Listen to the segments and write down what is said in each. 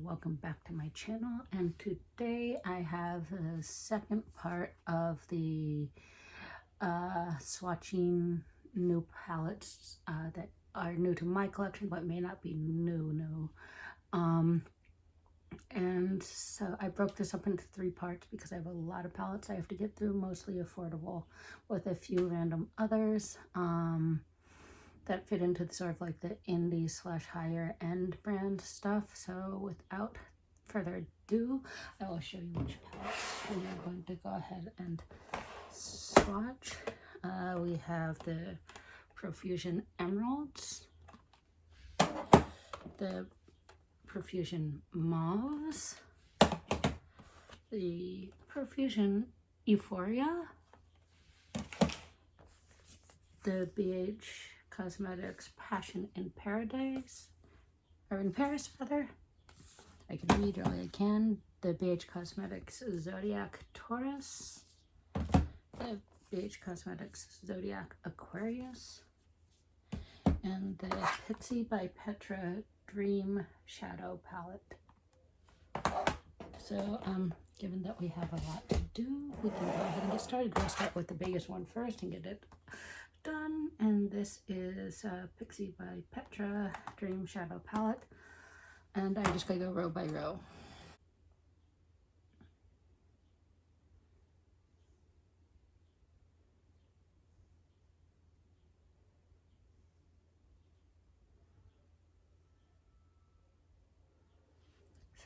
welcome back to my channel, and today I have the second part of the swatching new palettes that are new to my collection but may not be new. And so I broke this up into 3 parts because I have a lot of palettes I have to get through, mostly affordable with a few random others that fit into the sort of like the indie / higher end brand stuff. So without further ado, I will show you which palettes we are going to go ahead and swatch. We have the Profusion Emeralds, the Profusion Mauves, the Profusion Euphoria, the BH Cosmetics Passion in Paradise, or in Paris rather. I can read really I can. The BH Cosmetics Zodiac Taurus, the BH Cosmetics Zodiac Aquarius, and the Pixi by Petra Dream Shadow Palette. So given that we have a lot to do, we can go ahead and get started. We'll start with the biggest one first and get it done. And this is Pixie by Petra Dream Shadow Palette, and I'm just going to go row by row.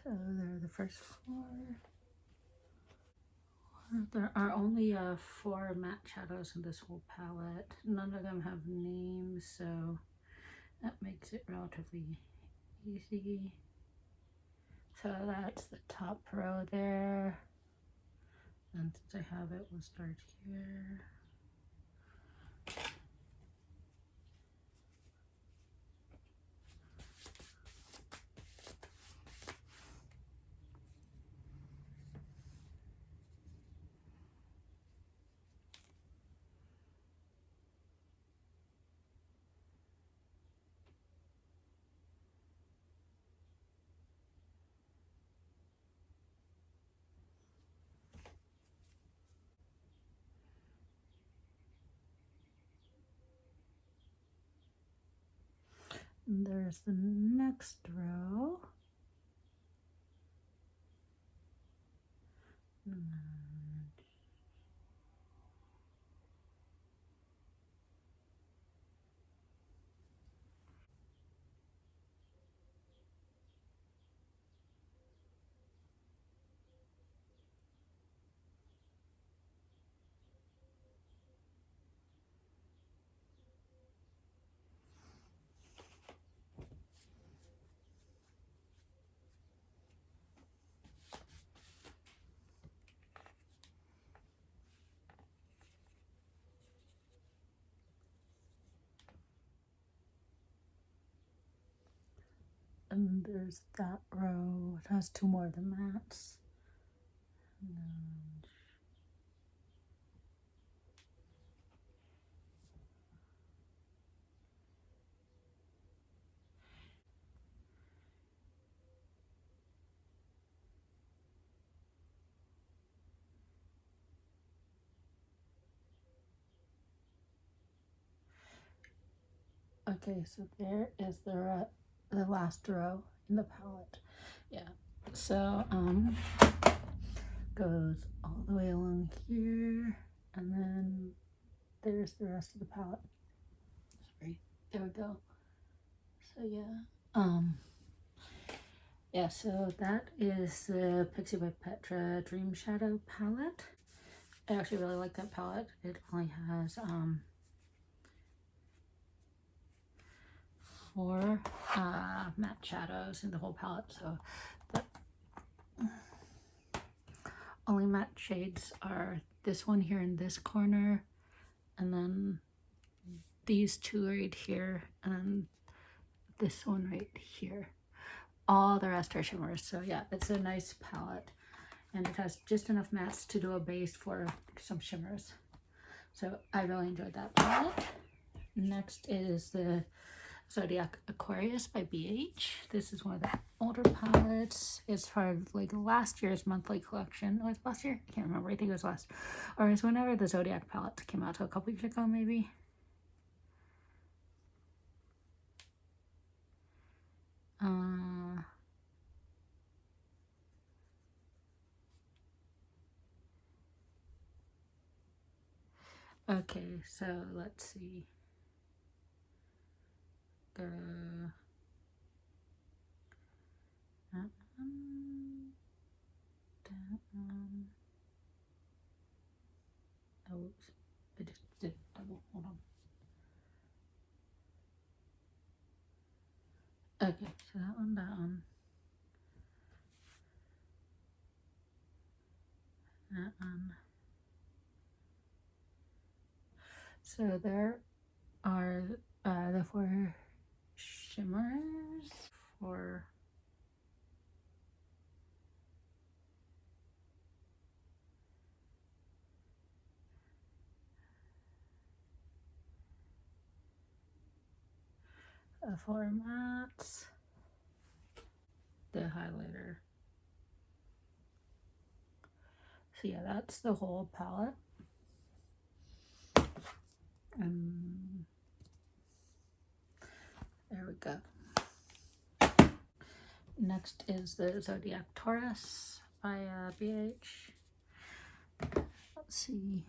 So there are the first 4. There are only 4 matte shadows in this whole palette. None of them have names, so that makes it relatively easy. So that's the top row there. And since I have it, we'll start here. And there's the next row. And there's that row. It has 2 more of the mattes. And okay, so there is the last row in the palette. Yeah. So goes all the way along here, and then there's the rest of the palette. Sorry. There we go. So yeah, so that is the Pixie by Petra Dream Shadow palette. I actually really like that palette. It only has 4 matte shadows in the whole palette, so the only matte shades are this one here in this corner, and then these 2 right here, and this one right here. All the rest are shimmers. So yeah, it's a nice palette, and it has just enough mattes to do a base for some shimmers. So I really enjoyed that palette. Next is the Zodiac Aquarius by BH. This is one of the older palettes. It's part of like last year's monthly collection. Oh, it's last year? I can't remember. I think it was last. Or it's whenever the Zodiac palette came out, so a couple years ago maybe. Okay, so let's see. Oops, I just did double. Hold on. Okay, so that one, that one. That one. So there are the 4 shimmers for mattes, the highlighter. So yeah, that's the whole palette. There we go. Next is the Zodiac Taurus by BH. Let's see.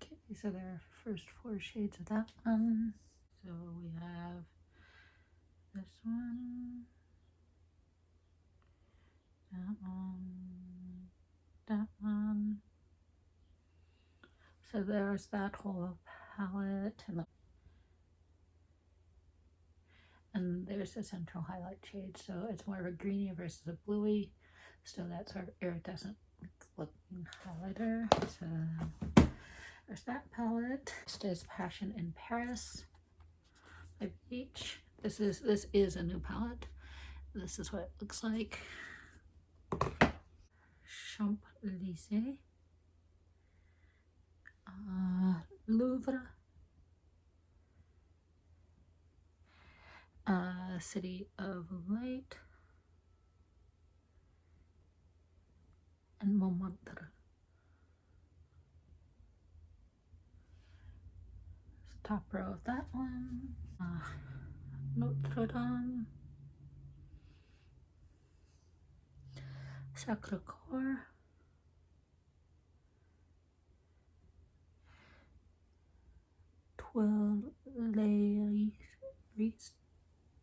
Okay, so there are first 4 shades of that one. So we have this one, that one, that one. So there's that whole palette, and there's the central highlight shade. So it's more of a greeny versus a bluey. Still that sort of iridescent looking highlighter. So there's that palette. Next is Passion in Paris by BH. This is a new palette. This is what it looks like. Champs-Élysées, Louvre, City of Light, and Montmartre. Top row of that one. Notre Dame, Sacré-Cœur,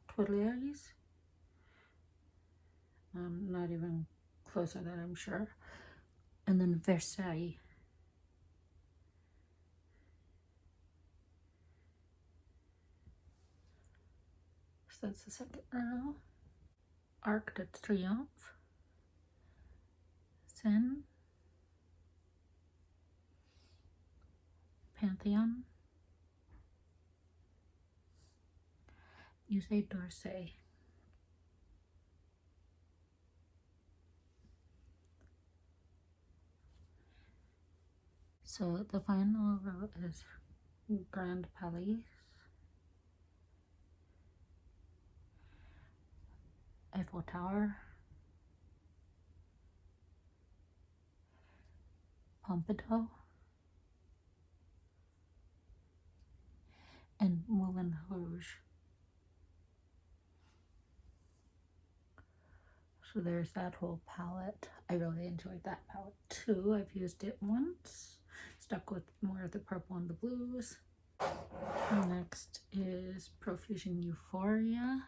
Tuileries. Not even close to that, I'm sure. And then Versailles. So that's the second row. Arc de Triomphe, Seine, Pantheon, Musée d'Orsay. So the final row is Grand Palais, Eiffel Tower, Pompidou, and Moulin Rouge. So there's that whole palette. I really enjoyed that palette too. I've used it once. Stuck with more of the purple and the blues. Next is Profusion Euphoria.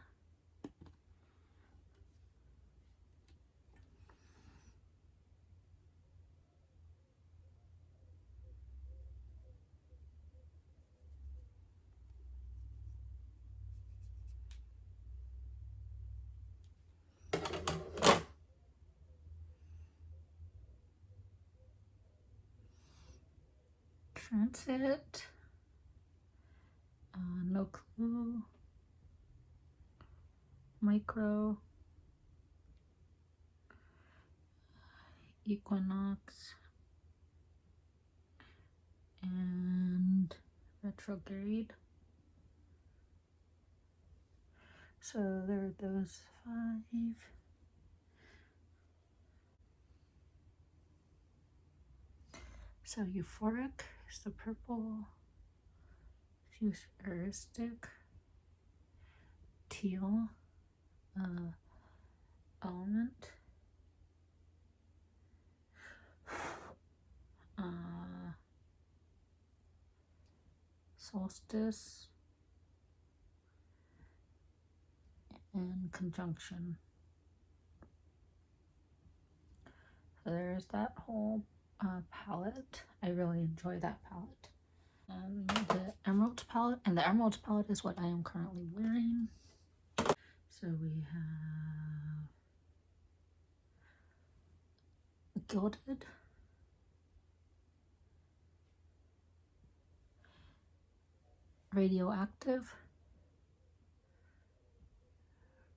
Transit, No Clue, Micro, Equinox, and Retrograde. So there are those 5. So Euphoric is the purple, Futuristic, Teal, Element, Solstice, and Conjunction. So there's that whole palette. I really enjoy that palette. The Emerald palette, and the Emerald palette is what I am currently wearing. So we have Gilded, Radioactive,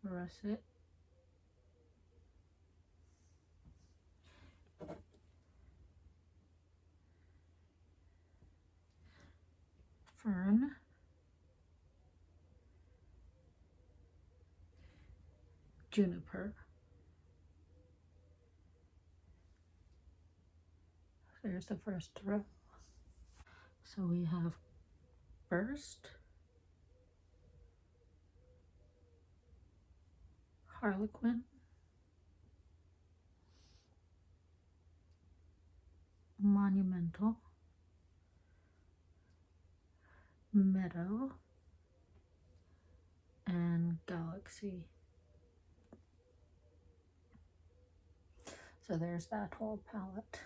Russet, Fern, Juniper. There's the first row. So we have Burst, Harlequin, Monumental, Meadow, and Galaxy. So there's that whole palette.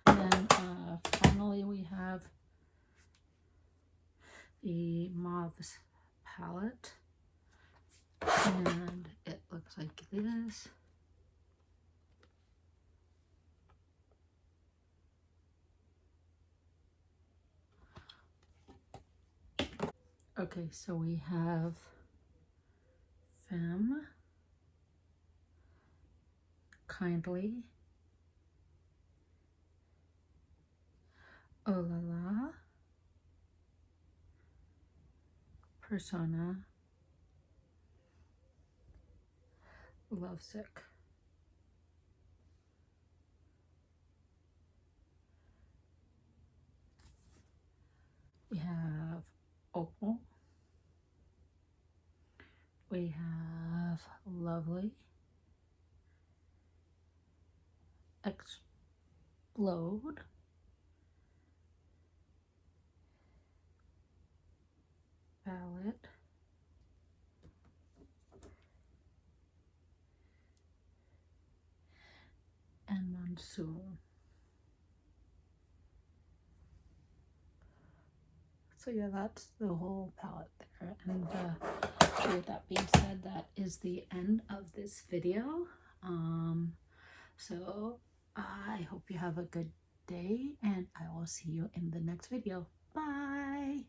And then finally we have the Moth Palette, and it looks like this. Okay, so we have Femme, Kindly, Oh La La, Persona, Lovesick. We have Opal. We have Lovely, Explode, Ballad, and Monsoon. So yeah, that's the whole palette there. And with that being said, that is the end of this video. So I hope you have a good day, and I will see you in the next video. Bye.